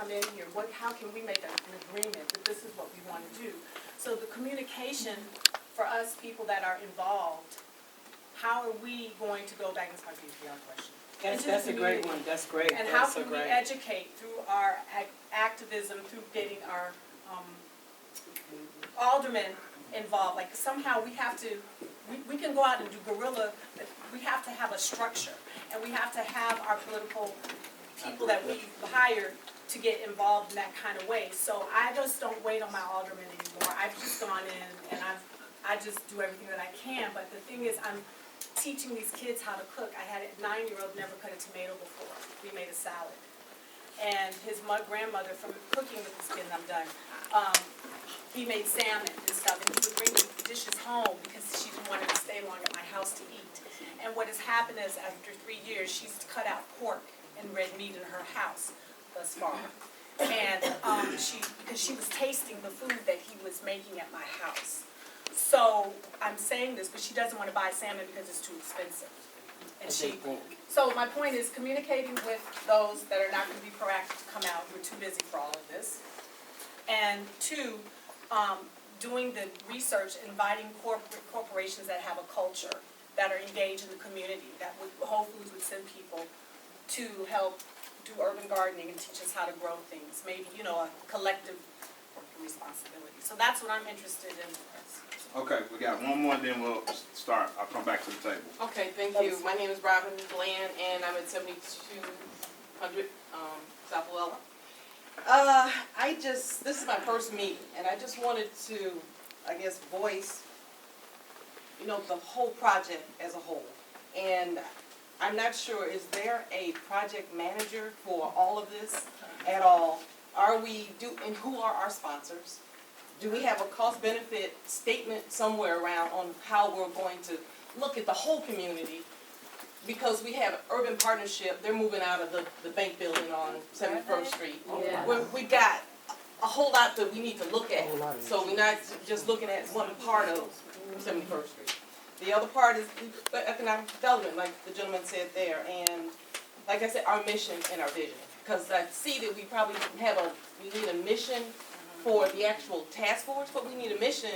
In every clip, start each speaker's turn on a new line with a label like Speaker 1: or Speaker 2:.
Speaker 1: come in here? How can we make an agreement that this is what we want to do? So the communication for us people that are involved, how are we going to go back, and sorry for your question.
Speaker 2: That's a great one. That's great.
Speaker 1: And how can we educate through our activism, through getting our aldermen involved? Like somehow we have to, we can go out and do guerrilla, but we have to have a structure. And we have to have our political people that we hire to get involved in that kind of way. So I just don't wait on my aldermen anymore. I've just gone in and I just do everything that I can. But the thing is, I'm teaching these kids how to cook. I had a 9-year-old never cut a tomato before. We made a salad. And his grandmother, from cooking with this kid, and I'm done, he made salmon and stuff, and he would bring the dishes home because she didn't want him to stay long at my house to eat. And what has happened is, after 3 years, she's cut out pork and red meat in her house thus far. And because she was tasting the food that he was making at my house. So I'm saying this, but she doesn't want to buy salmon because it's too expensive. And so my point is communicating with those that are not going to be proactive to come out. We're too busy for all of this. And 2, doing the research, inviting corporations that have a culture, that are engaged in the community, that Whole Foods would send people to help do urban gardening and teach us how to grow things. Maybe, a collective responsibility. So that's what I'm interested in.
Speaker 3: Okay, we got one more, then we'll start. I'll come back to the table.
Speaker 2: Okay, thank you. My name is Robin Bland, and I'm at 7200 South Luella. This is my first meeting, and I just wanted to, voice, the whole project as a whole. And I'm not sure, is there a project manager for all of this at all? And who are our sponsors? Do we have a cost-benefit statement somewhere around on how we're going to look at the whole community? Because we have Urban Partnership, they're moving out of the bank building on 71st Street.
Speaker 1: Yeah.
Speaker 2: We got a whole lot that we need to look at. So we're not just looking at one part of 71st Street. The other part is economic development, like the gentleman said there. And like I said, our mission and our vision. Because I see that we probably we need a mission for the actual task force, but we need a mission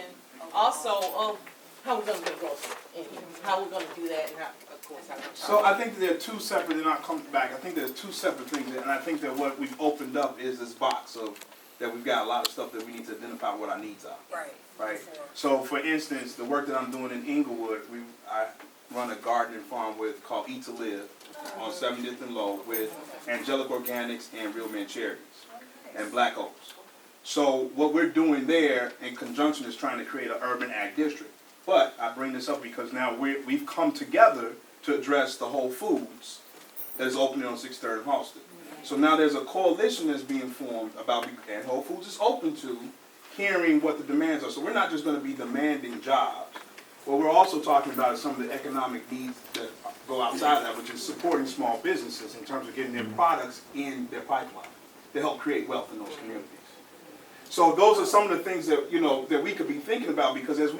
Speaker 2: also of how we're going to get Grocer in here, how we're going to do that, and how we're
Speaker 3: So I think there are two separate, and I'll come back. I think there's two separate things, and I think that what we've opened up is this box of that we've got a lot of stuff that we need to identify what our needs are. Right. So for instance, the work that I'm doing in Inglewood, I run a gardening farm called Eat to Live on 70th and Low with Angelic Organics and Real Men Charities and Black Oaks. So what we're doing there in conjunction is trying to create an urban ag district. But I bring this up because now we've come together to address the Whole Foods that is opening on 6th of Halsted. So now there's a coalition that's being formed and Whole Foods is open to hearing what the demands are. So we're not just going to be demanding jobs. What we're also talking about is some of the economic needs that go outside of that, which is supporting small businesses in terms of getting their products in their pipeline to help create wealth in those communities. So those are some of the things that that we could be thinking about, because as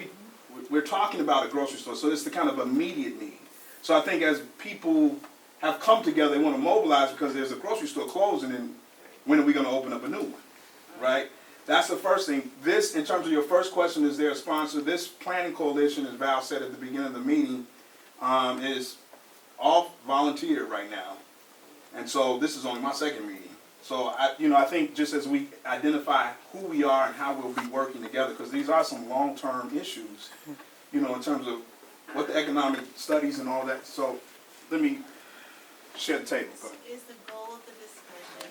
Speaker 3: we're talking about a grocery store, so it's the kind of immediate need. So I think as people have come together, they want to mobilize because there's a grocery store closing, and when are we going to open up a new one, right? That's the first thing. This, in terms of your first question, is there a sponsor? This planning coalition, as Val said at the beginning of the meeting, is all volunteer right now. And so this is only my second meeting. So I think just as we identify who we are and how we'll be working together, because these are some long-term issues, in terms of what the economic studies and all that. So let me share the table.
Speaker 4: Is the goal of the discussion,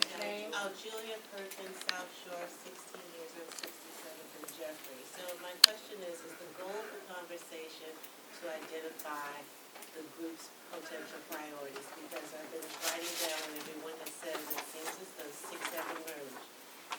Speaker 4: Julia Perkins, South Shore, 16 years and 67th and Jeffrey. So my question is the goal of the conversation to identify the group's potential priorities? Because I've been writing down and everyone has said it seems as though 6 have emerged.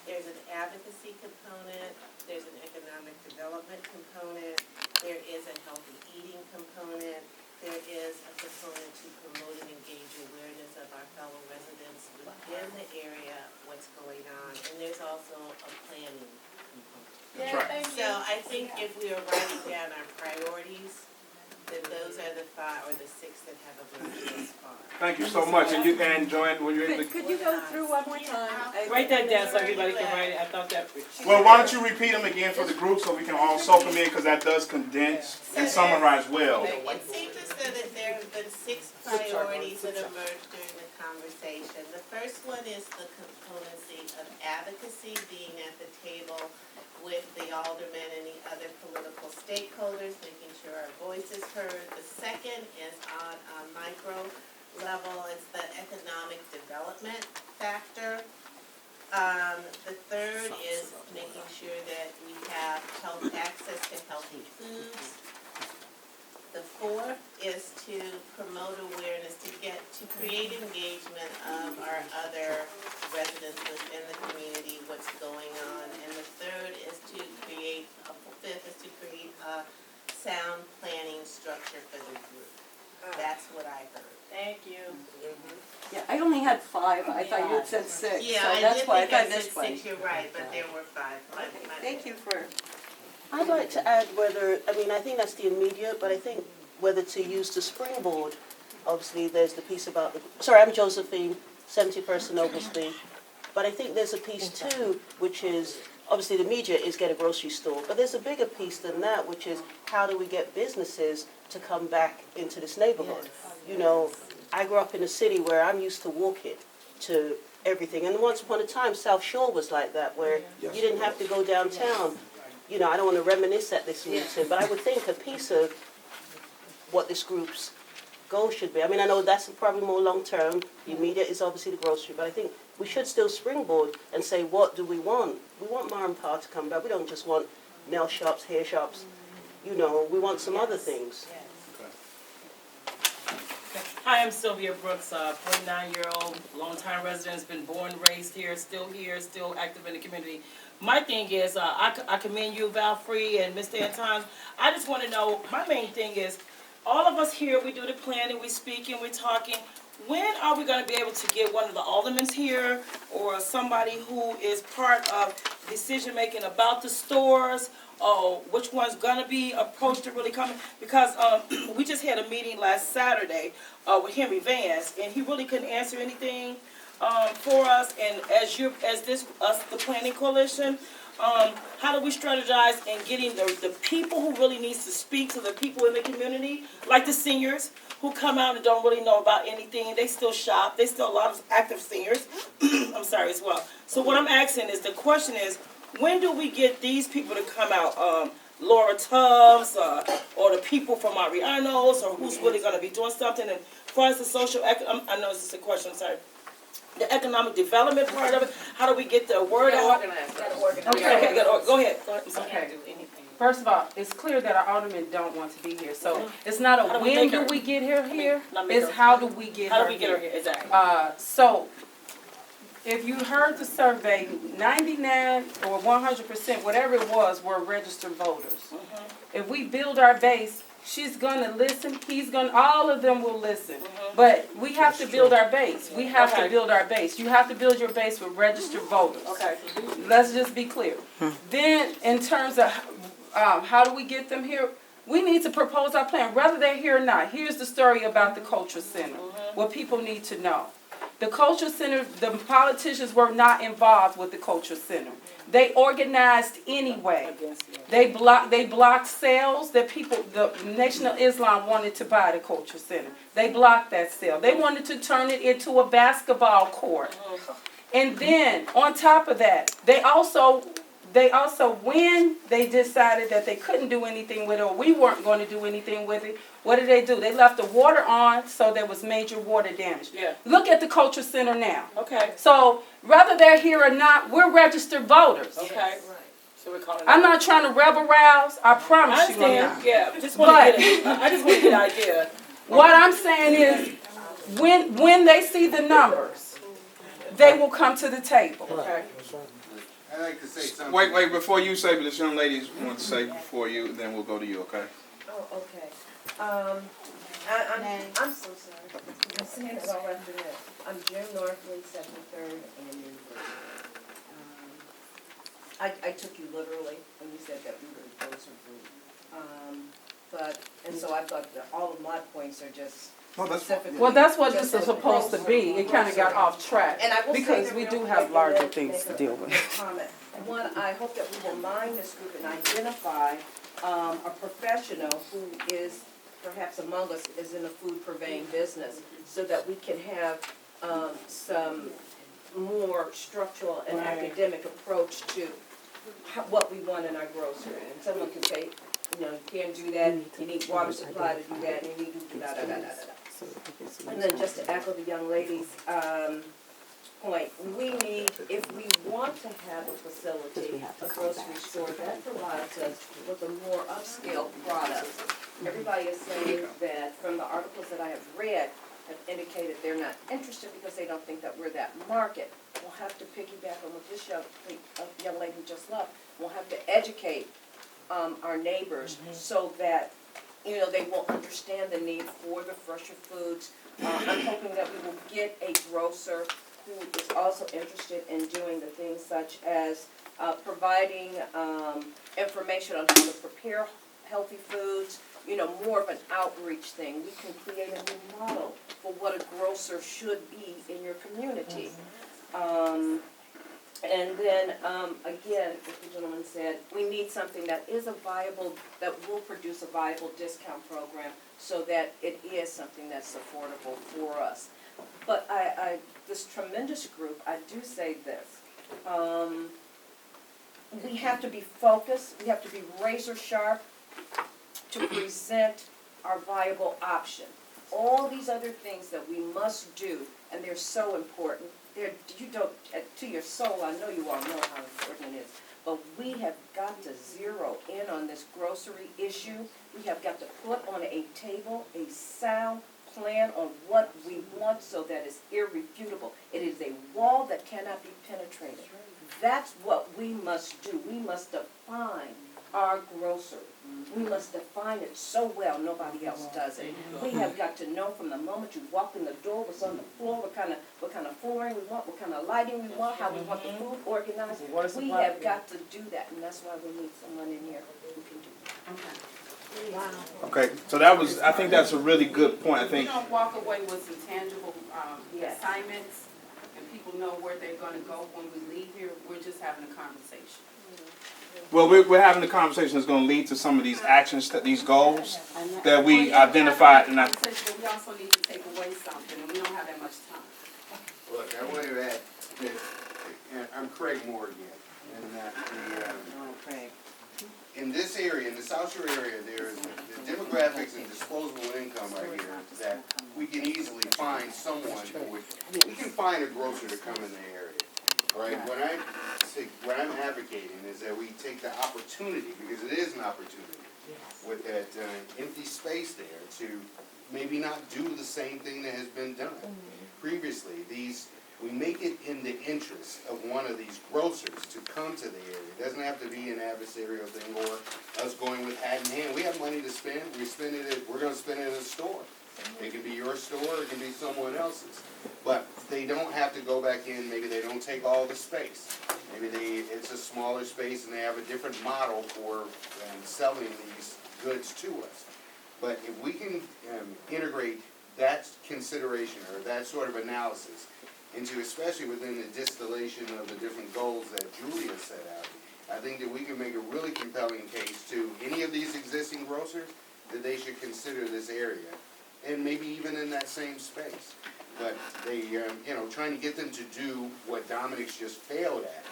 Speaker 4: There's an advocacy component, there's an economic development component, there is a healthy eating component, there is a component to promote and engage awareness of our fellow residents within the area, what's going on, and there's also a planning component.
Speaker 3: That's right.
Speaker 4: So I think if we are writing down our priorities, then those are the 5 or the 6 that have emerged thus far.
Speaker 3: Thank you so much, and Joanne, were you able to?
Speaker 5: Could you go through one more time?
Speaker 6: Write that down so everybody can write it. I thought that.
Speaker 3: Well, why don't you repeat them again for the group so we can all soak them in, because that does condense and summarize well.
Speaker 4: It seems as though that there have been 6 priorities that emerged during the conversation. The first one is the componency of advocacy, being at the table with the aldermen and the other political stakeholders, making sure our voice is heard. The second is on a micro level, it's the economic development factor. The third is making sure that we have access to healthy foods. The fourth is to promote awareness, to create engagement of our other residents within the community, what's going on. And the fifth is to create a sound planning structure for the group. That's what I heard.
Speaker 6: Thank you.
Speaker 5: Yeah, I only had 5. I thought you had said 6.
Speaker 4: Yeah,
Speaker 5: so
Speaker 4: I
Speaker 5: that's
Speaker 4: did
Speaker 5: why
Speaker 4: think I
Speaker 5: got
Speaker 4: said
Speaker 5: this way.
Speaker 4: 6, you're right, but there were 5.
Speaker 5: Thank you for.
Speaker 7: I'd like to add I think that's the immediate, but I think whether to use the springboard, obviously there's the piece about I'm Josephine, 71st and Oglesby, but I think there's a piece too, which is, obviously the immediate is get a grocery store, but there's a bigger piece than that, which is how do we get businesses to come back into this neighborhood? You know, I grew up in a city where I'm used to walking to everything, and once upon a time, South Shore was like that, where you didn't have to go downtown. You know, I don't want to reminisce at this meeting, but I would think a piece of what this group's goal should be. I mean, I know that's probably more long-term. The immediate is obviously the grocery, but I think we should still springboard and say, what do we want? We want Ma and Pa to come back. We don't just want nail shops, hair shops. You know, we want some other things.
Speaker 6: Hi, I'm Sylvia Brooks, 49-year-old, longtime resident, been born, raised here, still active in the community. My thing is, I commend you, Valfrey and Mr. Anton. I just want to know, my main thing is, all of us here, we do the planning, we speaking, we're talking. When are we going to be able to get one of the aldermen here or somebody who is part of decision-making about the stores, or which one's going to be approached to really come in? Because we just had a meeting last Saturday with Henry Vance, and he really couldn't answer anything for us. And the planning coalition, how do we strategize in getting the people who really needs to speak to the people in the community, like the seniors who come out and don't really know about anything. They still shop. They still a lot of active seniors. I'm sorry as well. So what I'm asking is, the question is, when do we get these people to come out? Laura Tubbs, or the people from Arianos, or who's really going to be doing something? And as far as the social, I know this is a question, I'm sorry. The economic development part of it, how do we get the word out? Okay, go ahead.
Speaker 8: Okay. First of all, it's clear that our aldermen don't want to be here, so it's not a when do we get her here, it's how do we get her here.
Speaker 6: Exactly.
Speaker 8: So, if you heard the survey, 99 or 100%, whatever it was, were registered voters. If we build our base, she's gonna listen, all of them will listen. But we have to build our base. We have to build our base. You have to build your base with registered voters.
Speaker 6: Okay.
Speaker 8: Let's just be clear. Then, in terms of how do we get them here? We need to propose our plan, whether they're here or not. Here's the story about the Culture Center, what people need to know. The Culture Center, the politicians were not involved with the Culture Center. They organized anyway. They blocked sales that the Nation of Islam wanted to buy the Culture Center. They blocked that sale. They wanted to turn it into a basketball court. And then, on top of that, they also, when they decided that they couldn't do anything with it, or we weren't going to do anything with it, what did they do? They left the water on, so there was major water damage.
Speaker 6: Yeah.
Speaker 8: Look at the Culture Center now.
Speaker 6: Okay.
Speaker 8: So, whether they're here or not, we're registered voters.
Speaker 6: Okay. So we're calling.
Speaker 8: I'm not trying to rebel rouse. I promise you I'm not.
Speaker 6: Yeah. I just want to get an idea.
Speaker 8: What I'm saying is, when they see the numbers, they will come to the table.
Speaker 6: Okay.
Speaker 9: I'd like to say something.
Speaker 3: Wait, before you say, but this young lady wants to say before you, then we'll go to you, okay?
Speaker 10: Oh, okay. I'm so sorry. I'm saying it all after that. I'm Jim Northland, 73rd and University. I took you literally when you said that we were a closer group. and so I thought that all of my points are just
Speaker 3: No, that's fine.
Speaker 10: specifically.
Speaker 8: Well, that's what this
Speaker 10: just
Speaker 8: is supposed to be. It kind of got off track
Speaker 10: And I will say
Speaker 8: because
Speaker 10: that
Speaker 8: we
Speaker 10: real
Speaker 8: do
Speaker 10: quick
Speaker 8: have
Speaker 10: and
Speaker 8: larger
Speaker 10: then
Speaker 8: things
Speaker 10: make
Speaker 8: to
Speaker 10: a
Speaker 8: deal with.
Speaker 10: quick comment. One, I hope that we will mind this group and identify a professional who is perhaps among us is in a food purveying business, so that we can have some more structural and academic approach to what we want in our grocery. And someone can say, you know, you can't do that, you need water supply to do that, and you need to do da-da-da-da-da. And then just to echo the young lady's point, we need, if we want to have a facility, a grocery store, that provides us with a more upscale product. Everybody is saying that, from the articles that I have read, have indicated they're not interested because they don't think that we're that market. We'll have to piggyback on what this young lady just left. We'll have to educate our neighbors so that, you know, they will understand the need for the fresher foods. I'm hoping that we will get a grocer who is also interested in doing the things such as providing information on how to prepare healthy foods, you know, more of an outreach thing. We can create a new model for what a grocer should be in your community. And then, again, as the gentleman said, we need something that is a viable, that will produce a viable discount program so that it is something that's affordable for us. But this tremendous group, I do say this, we have to be focused, we have to be razor sharp to present our viable option. All these other things that we must do, and they're so important, you don't, to your soul, I know you all know how important it is, but we have got to zero in on this grocery issue. We have got to put on a table a sound plan on what we want so that it's irrefutable. It is a wall that cannot be penetrated. That's what we must do. We must define our grocery. We must define it so well nobody else does it. We have got to know from the moment you walk in the door what's on the floor, what kind of flooring we want, what kind of lighting we want, how we want the food organized. We have got to do that, and that's why we need someone in here who can do that.
Speaker 4: Wow.
Speaker 3: Okay, so that was, I think that's a really good point, I
Speaker 8: We
Speaker 3: think.
Speaker 8: don't walk away with some tangible
Speaker 10: Yes.
Speaker 8: assignments, and people know where they're gonna go when we leave here. We're just having a conversation.
Speaker 3: Well, we're having a conversation that's gonna lead to some of these actions, these goals that we identified, and I,
Speaker 8: But we also need to take away something, and we don't have that much time.
Speaker 9: Look, I want to add that, I'm Craig Moore again, and that in this area, in the South Shore area, there is the demographics and disposable income right here that we can easily find someone who would, we can find a grocer to come in the area, right? What I'm advocating is that we take the opportunity, because it is an opportunity, with that empty space there to maybe not do the same thing that has been done previously. We make it in the interest of one of these grocers to come to the area. It doesn't have to be an adversarial thing or us going with hat in hand. We have money to spend. We're going to spend it in a store. It can be your store. It can be someone else's. But they don't have to go back in. Maybe they don't take all the space. Maybe it's a smaller space and they have a different model for selling these goods to us. But if we can integrate that consideration or that sort of analysis into, especially within the distillation of the different goals that Julia set out, I think that we can make a really compelling case to any of these existing grocers that they should consider this area, and maybe even in that same space. But they, trying to get them to do what Dominic's just failed at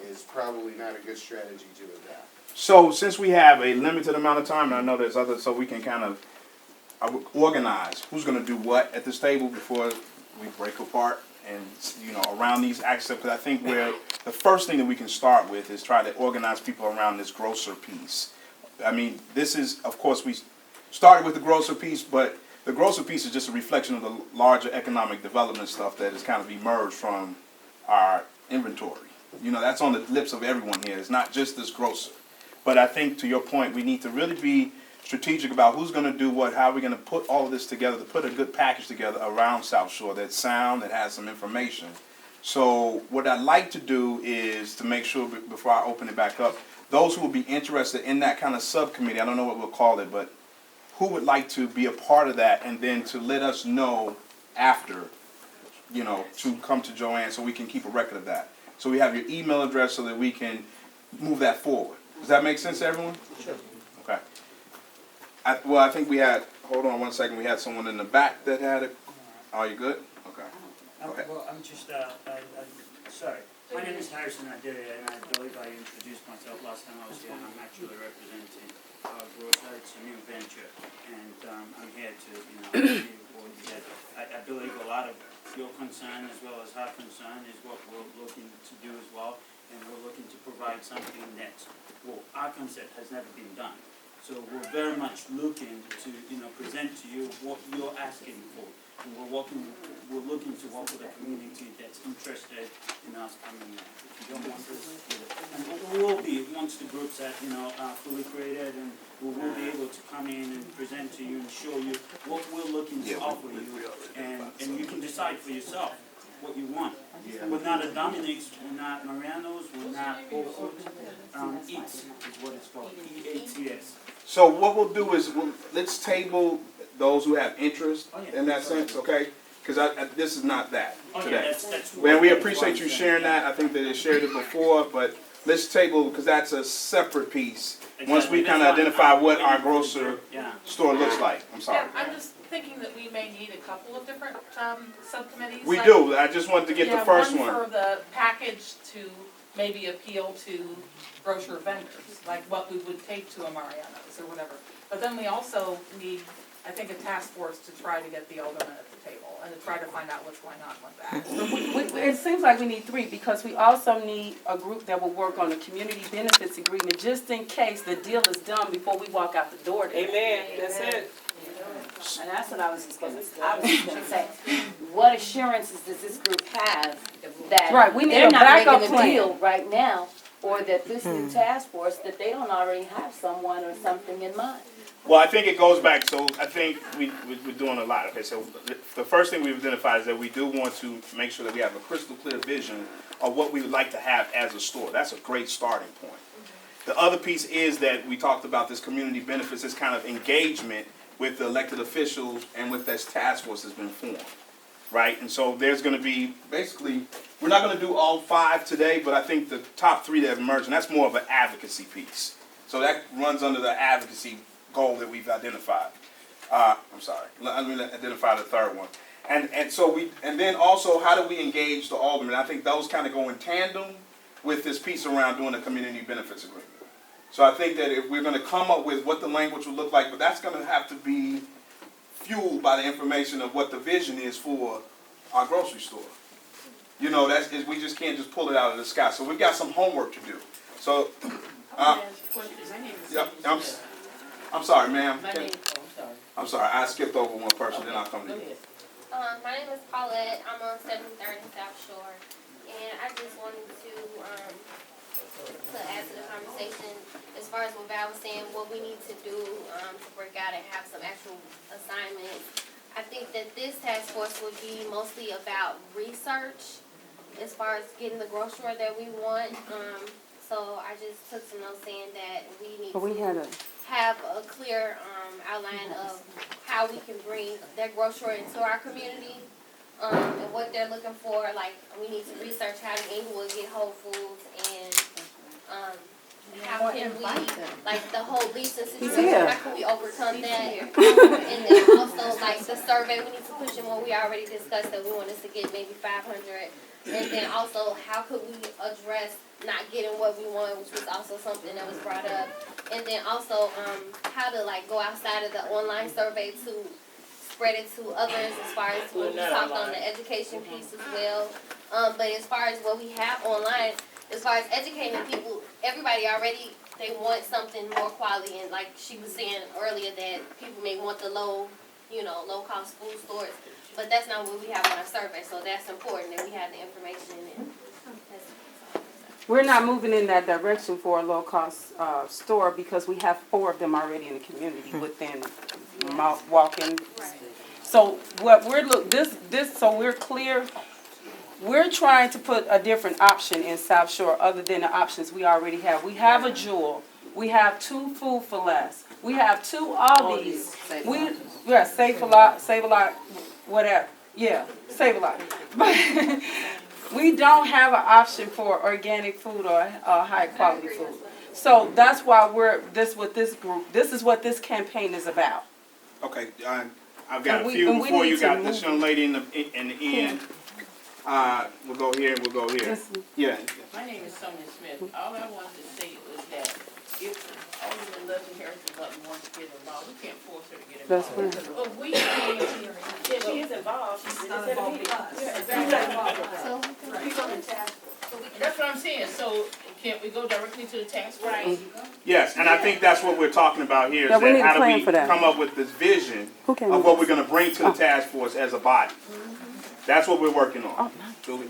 Speaker 9: is probably not a good strategy to adopt.
Speaker 3: so since we have a limited amount of time, and I know there's others, so we can kind of organize who's gonna do what at this table before we break apart and, around these actions, because I think the first thing that we can start with is try to organize people around this grocer piece. I mean, this is, of course, we started with the grocer piece, but the grocer piece is just a reflection of the larger economic development stuff that has kind of emerged from our inventory. That's on the lips of everyone here. It's not just this grocer. But I think, to your point, we need to really be strategic about who's going to do what, how we're going to put all of this together, to put a good package together around South Shore that's sound, that has some information. So what I'd like to do is to make sure, before I open it back up, those who will be interested in that kind of subcommittee, I don't know what we'll call it, but who would like to be a part of that, and then to let us know after, you know, to come to Joanne so we can keep a record of that. So we have your email address so that we can move that forward. Does that make sense to everyone? Sure. Okay. Well, I think we had, hold on one second, we had someone in the back that had it. Are you good? Okay. Okay.
Speaker 11: Well, I'm just, sorry. My name is Harrison Adiria, and I believe I introduced myself last time I was here, and I'm actually representing Grocer. It's a new venture, and I'm here to, you know, see what you said. I believe a lot of your concern as well as our concern is what we're looking to do as well, and we're looking to provide something that, well, our concept has never been done. So we're very much looking to, you know, present to you what you're asking for. And we're looking to work with a community that's interested in us coming in. If you don't want this, and we will be, once the groups are, you know, fully created, and we will be able to come in and present to you and show you what we're looking to offer you, and you can decide for yourself what you want. We're not a Dominick's, we're not Mariano's, we're not Whole Foods. Eats is what it's called, EATS.
Speaker 3: So what we'll do is, let's table those who have interest in that sense, okay? Because this is not that today. And we appreciate you sharing that. I think that they shared it before, but let's table, because that's a separate piece. Once we kind of identify what our grocer store looks like. I'm sorry.
Speaker 1: Yeah, I'm just thinking that we may need a couple of different subcommittees.
Speaker 3: We
Speaker 1: like-
Speaker 3: do. I just wanted to get the first
Speaker 1: one
Speaker 3: one.
Speaker 1: for the package to maybe appeal to grocer vendors, like what we would take to a Mariano's or whatever. But then we also need, I think, a task force to try to get the aldermen at the table and to try to find out what's going on with that.
Speaker 8: It seems like we need three, because we also need a group that will work on the community benefits agreement, just in case the deal is done before we walk out the door today.
Speaker 6: Amen, that's it.
Speaker 5: And that's what I was just gonna say. What assurances does this group have that
Speaker 8: Right, we need
Speaker 5: they're
Speaker 8: a
Speaker 5: not
Speaker 8: backup
Speaker 5: making a
Speaker 8: plan.
Speaker 5: deal right now, or that this new task force, that they don't already have someone or something in mind?
Speaker 3: Well, I think it goes back, so I think we're doing a lot. Okay, so the first thing we've identified is that we do want to make sure that we have a crystal clear vision of what we would like to have as a store. That's a great starting point. The other piece is that we talked about this community benefits, this kind of engagement with the elected officials and with this task force that's been formed, right? And so there's going to be, basically, we're not going to do all 5 today, but I think the top 3 that have emerged, and that's more of an advocacy piece. So that runs under the advocacy goal that we've identified. I'm sorry, let me identify the third one. And so and then also, how do we engage the aldermen? I think those kind of go in tandem with this piece around doing a community benefits agreement. So I think that if we're going to come up with what the language will look like, but that's going to have to be fueled by the information of what the vision is for our grocery store. You know, we just can't just pull it out of the sky. So we've got some homework to do. So, yep, I'm sorry, ma'am. I'm sorry, I skipped over one person, then I'll come to you.
Speaker 12: My name is Paulette. I'm on 73rd and South Shore, and I just wanted to add to the conversation as far as what Val was saying, what we need to do to work out and have some actual assignments. I think that this task force would be mostly about research as far as getting the grocery that we want. So I just took some notes saying that we need to have a clear outline of how we can bring that grocery into our community and what they're looking for. Like, we need to research how in Inglewood get Whole Foods, and how can we, like the whole Lisa situation, how can we overcome that? And then also, like, the survey, we need to push in what we already discussed, that we want us to get maybe 500. And then also, how could we address not getting what we want, which was also something that was brought up. And then also, how to like go outside of the online survey to spread it to others, as far as when we talked on the education piece as well. But as far as what we have online, as far as educating people, everybody already, they want something more quality. And like she was saying earlier, that people may want the low cost food stores. But that's not what we have on our survey, so that's important that we have the information. And
Speaker 8: We're not moving in that direction for a low-cost store, because we have 4 of them already in the community within walk-in. So what so we're clear. We're trying to put a different option in South Shore other than the options we already have. We have a Jewel. We have 2 Food for Less. We have 2 Aldi's. Save a lot, whatever. Yeah, Save a Lot. But we don't have an option for organic food or high quality food. So that's why this is what this campaign is about.
Speaker 3: Okay, I've got
Speaker 8: And
Speaker 3: a
Speaker 8: we-
Speaker 3: few
Speaker 8: and we
Speaker 3: before
Speaker 8: need
Speaker 3: you
Speaker 8: to
Speaker 3: got
Speaker 8: move
Speaker 3: this young lady in the end. We'll go here and we'll go here. Yeah.
Speaker 13: My name is Sonia Smith. All I wanted to say was that if Alderman Leslie Harrison Button wants to get involved, we can't force her to get
Speaker 8: That's
Speaker 13: involved.
Speaker 8: right.
Speaker 13: But we can, yeah, she is involved. She's not involved with us. Yeah, exactly. That's what I'm saying. So can't we go directly to the task force?
Speaker 12: Right.
Speaker 3: Yes, and I think that's what we're talking about here, is
Speaker 8: Yeah, we need
Speaker 3: that
Speaker 8: a
Speaker 3: how do
Speaker 8: plan
Speaker 3: we
Speaker 8: for that.
Speaker 3: come up with this vision
Speaker 8: Who came
Speaker 3: of
Speaker 8: with
Speaker 3: what
Speaker 8: this?
Speaker 3: we're gonna bring to the task force as a body. That's what we're working on. Julie?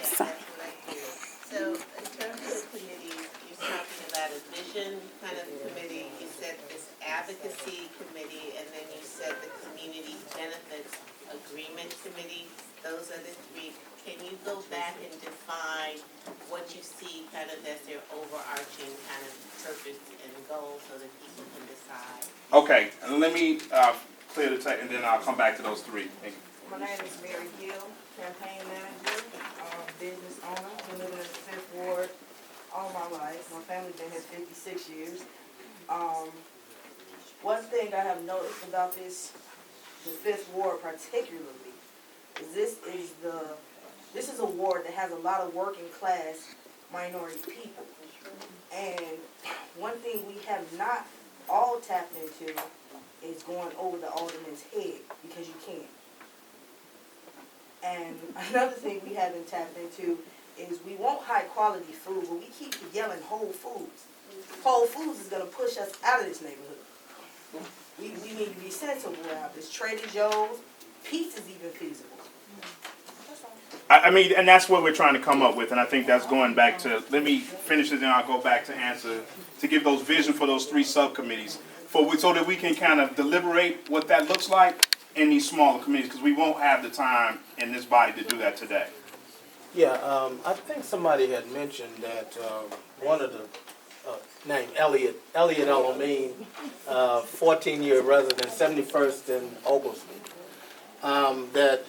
Speaker 4: So in terms of the committees, you're talking about a vision kind of committee, you said this advocacy committee, and then you said the community benefits agreement committee. Those are the 3. Can you go back and define what you see kind of as their overarching kind of purpose and goal so that people can decide?
Speaker 3: Okay, and let me clear the tape, and then I'll come back to those 3. Thank you.
Speaker 2: My name is Mary Gill, campaign manager, business owner, been living in the 5th Ward all my life. My family's been here 56 years. One thing I have noticed about the 5th Ward particularly, is this is a ward that has a lot of working class minority people. And one thing we have not all tapped into is going over the alderman's head, because you can't. And another thing we haven't tapped into is we want high quality food, but we keep yelling Whole Foods. Whole Foods is gonna push us out of this neighborhood. We need to be sensible about this. Trader Joe's, pizza's even feasible.
Speaker 3: I mean, and that's what we're trying to come up with, and I think that's going back to, let me finish it, then I'll go back to answer, to give those vision for those 3 subcommittees, so that we can kind of deliberate what that looks like in these smaller committees, because we won't have the time in this body to do that today.
Speaker 14: Yeah, I think somebody had mentioned that one of the, named Elliot Elamine, 14-year resident, 71st in Oglesby, that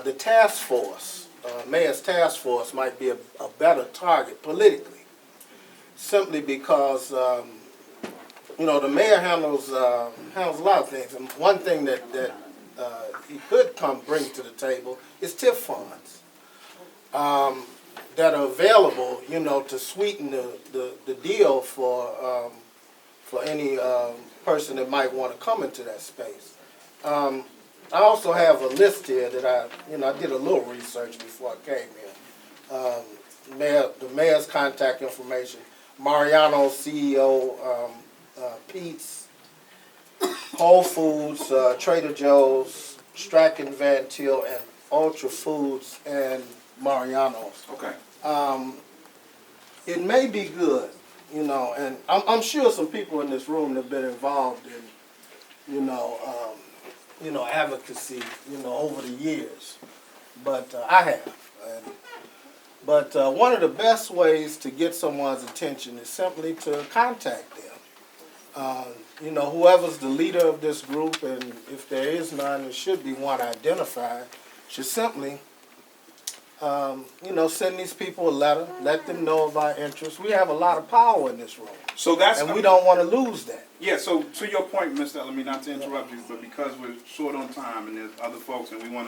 Speaker 14: the task force, mayor's task force might be a better target politically, simply because, the mayor handles a lot of things. And one thing that he could bring to the table is TIF funds that are available, to sweeten the deal for any person that might want to come into that space. I also have a list here that I did a little research before I came here. The mayor's contact information, Mariano's CEO, Pete's, Whole Foods, Trader Joe's, Strachan Van Til, and Ultra Foods, and Mariano's.
Speaker 3: Okay.
Speaker 14: It may be good, and I'm sure some people in this room have been involved in, advocacy, over the years. But I have. But one of the best ways to get someone's attention is simply to contact them. Whoever's the leader of this group, and if there is none, there should be one identified, should simply, send these people a letter, let them know of our interests. We have a lot of power in this room.
Speaker 3: So that's,
Speaker 14: and we don't want to lose that.
Speaker 3: Yeah, so to your point, Mr. Elamine, not to interrupt you, but because we're short on time and there's other folks and we want to